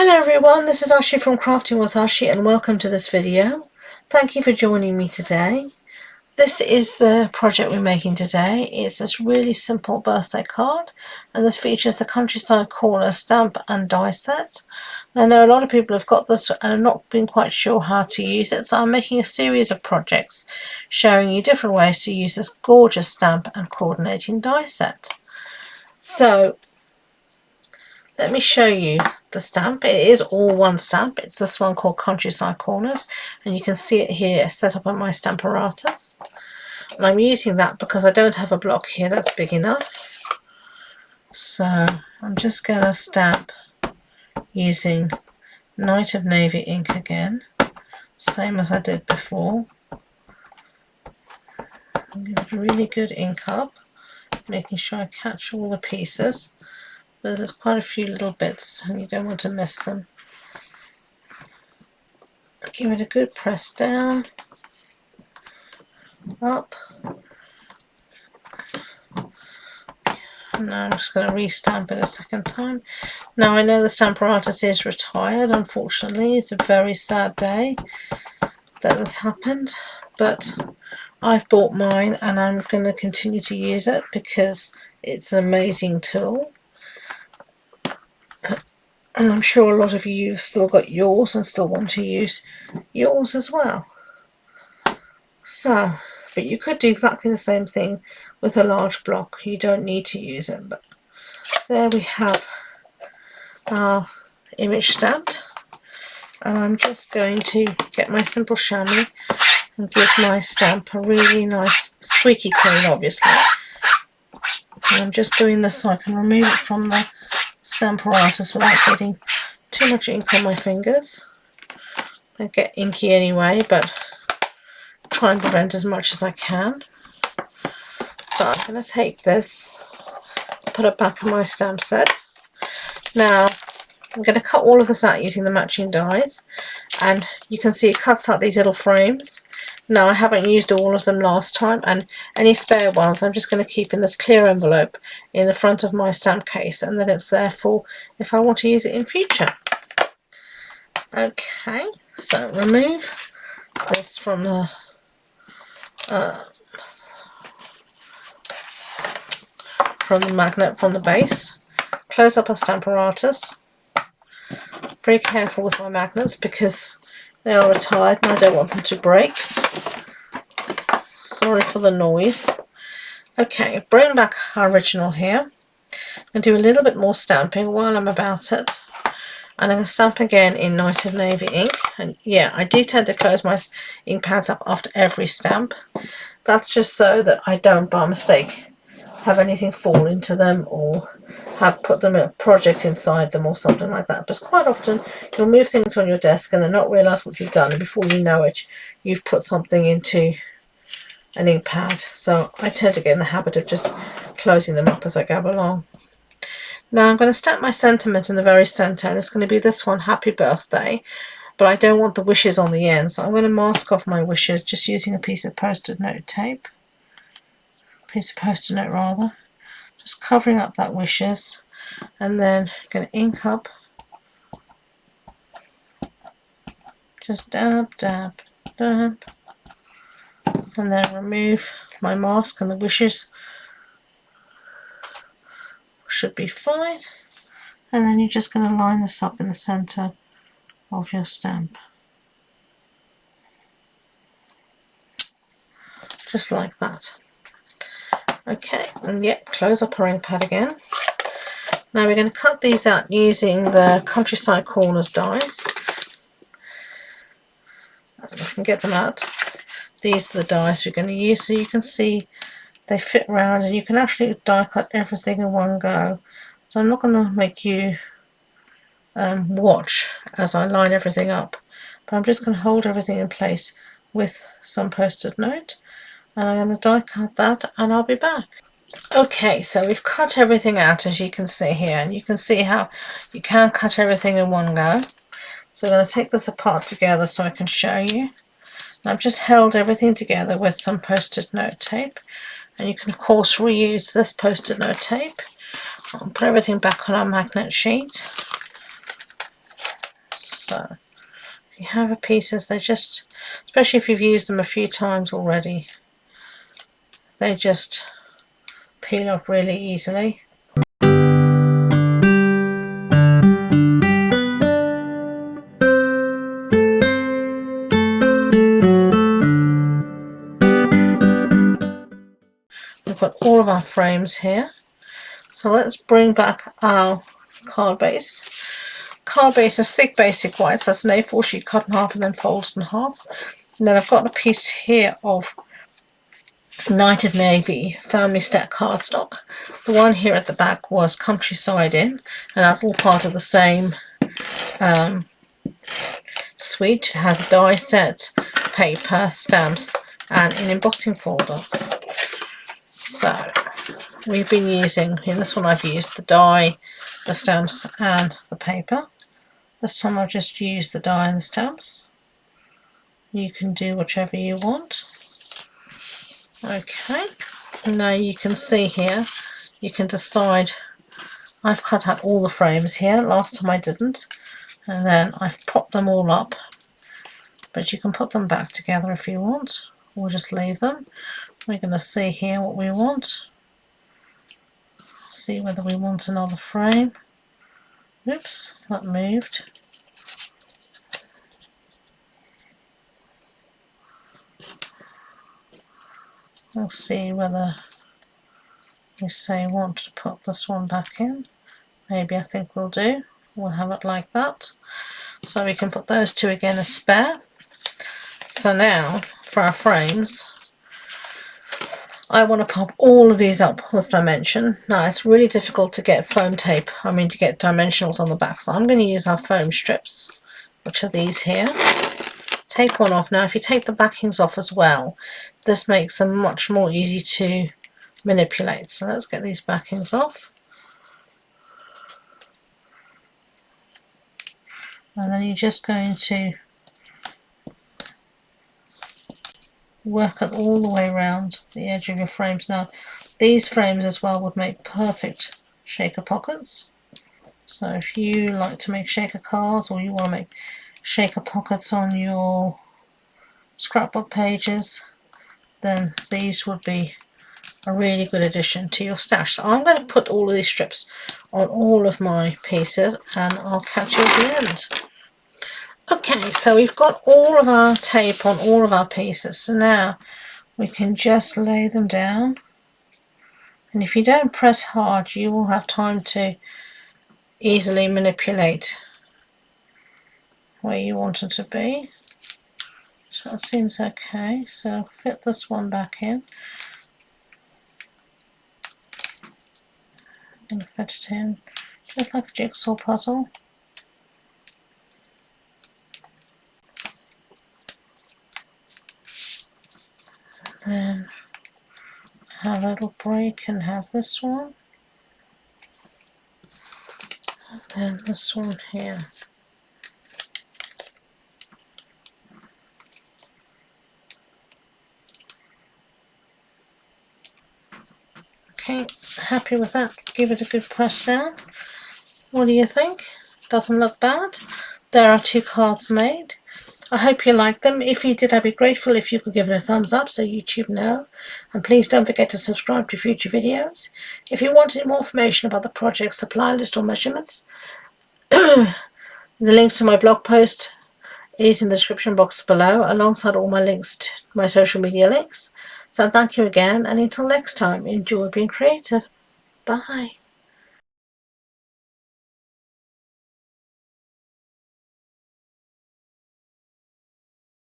Hello everyone, this is Ashee from Crafting with Ashee and welcome to this video. Thank you for joining me today. This is the project we're making today. It's this really simple birthday card and this features the Countryside Corner stamp and die set. I know a lot of people have got this and have not been quite sure how to use it, so I'm making a series of projects showing you different ways to use this gorgeous stamp and coordinating die set. So let me show you the stamp. It is all one stamp. It's this one called Countryside Corners, and you can see it here set up on my stamp apparatus. And I'm using that because I don't have a block here that's big enough. So I'm just going to stamp using Night of Navy ink again, same as I did before. I'll give it a really good ink up, making sure I catch all the pieces. But there's quite a few little bits and you don't want to miss them. Give it a good press down, up. And now I'm just going to re-stamp it a second time. Now I know the stamp apparatus is retired, unfortunately. It's a very sad day that this happened, but I've bought mine and I'm going to continue to use it because it's an amazing tool. And I'm sure a lot of you have still got yours and still want to use yours as well. So, but you could do exactly the same thing with a large block. You don't need to use it, but there we have our image stamped. And I'm just going to get my simple chamois and give my stamp a really nice squeaky clean, obviously. And I'm just doing this so I can remove it from the stamp apparatus without getting too much ink on my fingers. I get inky anyway, but try and prevent as much as I can. So I'm going to take this, put it back in my stamp set. Now I'm going to cut all of this out using the matching dies, and you can see it cuts out these little frames. Now I haven't used all of them last time, and any spare ones I'm just going to keep in this clear envelope in the front of my stamp case, and then it's there for if I want to use it in future. Okay, so remove this from the magnet from the base. Close up our stamp apparatus. Very careful with my magnets because they are retired and I don't want them to break. Sorry for the noise. Okay, bring back our original here and do a little bit more stamping while I'm about it. And I'm going to stamp again in Night of Navy ink. And yeah, I do tend to close my ink pads up after every stamp. That's just so that I don't by mistake have anything fall into them or have put them in a project inside them or something like that. But quite often you'll move things on your desk and then not realise what you've done, and before you know it you've put something into an ink pad. So I tend to get in the habit of just closing them up as I go along. Now I'm going to stamp my sentiment in the very centre, and it's going to be this one, Happy Birthday, but I don't want the wishes on the end, so I'm going to mask off my wishes just using a piece of post-it note tape. Just covering up that wishes, and then going to ink up, just dab, dab, dab, and then remove my mask, and the wishes should be fine. And then you're just going to line this up in the center of your stamp, just like that. Okay, and yep, close up our ink pad again. Now we're going to cut these out using the Countryside Corners dies. And we can get them out. These are the dies we're going to use, so you can see they fit round, and you can actually die cut everything in one go. So I'm not going to make you watch as I line everything up, but I'm just going to hold everything in place with some post-it note, and I'm going to die cut that and I'll be back. Okay, so we've cut everything out, as you can see here, and you can see how you can cut everything in one go. So I'm going to take this apart together so I can show you. And I've just held everything together with some post-it note tape, and you can of course reuse this post-it note tape. I'll put everything back on our magnet sheet. So if you have a pieces, they just, especially if you've used them a few times already, they just peel up really easily. We've got all of our frames here. So let's bring back our card base. Card base is thick basic white, so that's an A4 sheet cut in half and then folded in half. And then I've got a piece here of Night of Navy family stack cardstock. The one here at the back was Countryside in, and that's all part of the same suite. It has a die set, paper, stamps, and an embossing folder. So we've been using, in this one I've used the die, the stamps and the paper. This time I've just used the die and the stamps. You can do whichever you want. Okay, now you can see here, you can decide, I've cut out all the frames here, last time I didn't, and then I've propped them all up, but you can put them back together if you want, or just leave them. We're going to see here what we want, see whether we want another frame. Oops, that moved. We'll see whether we say want to put this one back in. Maybe I think we'll do. We'll have it like that. So we can put those two again as spare. So now for our frames, I want to pop all of these up with dimension. Now it's really difficult to get foam tape, to get dimensionals on the back. So I'm going to use our foam strips, which are these here. Take one off. Now if you take the backings off as well, this makes them much more easy to manipulate. So let's get these backings off. And then you're just going to work it all the way around the edge of your frames. Now these frames as well would make perfect shaker pockets. So if you like to make shaker cards, or you want to make shaker pockets on your scrapbook pages, then these would be a really good addition to your stash. So I'm going to put all of these strips on all of my pieces, and I'll catch you at the end. Okay, so we've got all of our tape on all of our pieces, so now we can just lay them down, and if you don't press hard you will have time to easily manipulate where you want it to be. So that seems okay, so I'll fit this one back in. I'm going to fit it in just like a jigsaw puzzle. Then have a little break and have this one, and then this one here. Okay, happy with that. Give it a good press down. What do you think? Doesn't look bad. There are two cards made. I hope you liked them. If you did, I'd be grateful if you could give it a thumbs up so YouTube know. And please don't forget to subscribe to future videos. If you want any more information about the project, supply list or measurements, the link to my blog post is in the description box below, alongside all my links to my social media links. So thank you again, and until next time, enjoy being creative. Bye.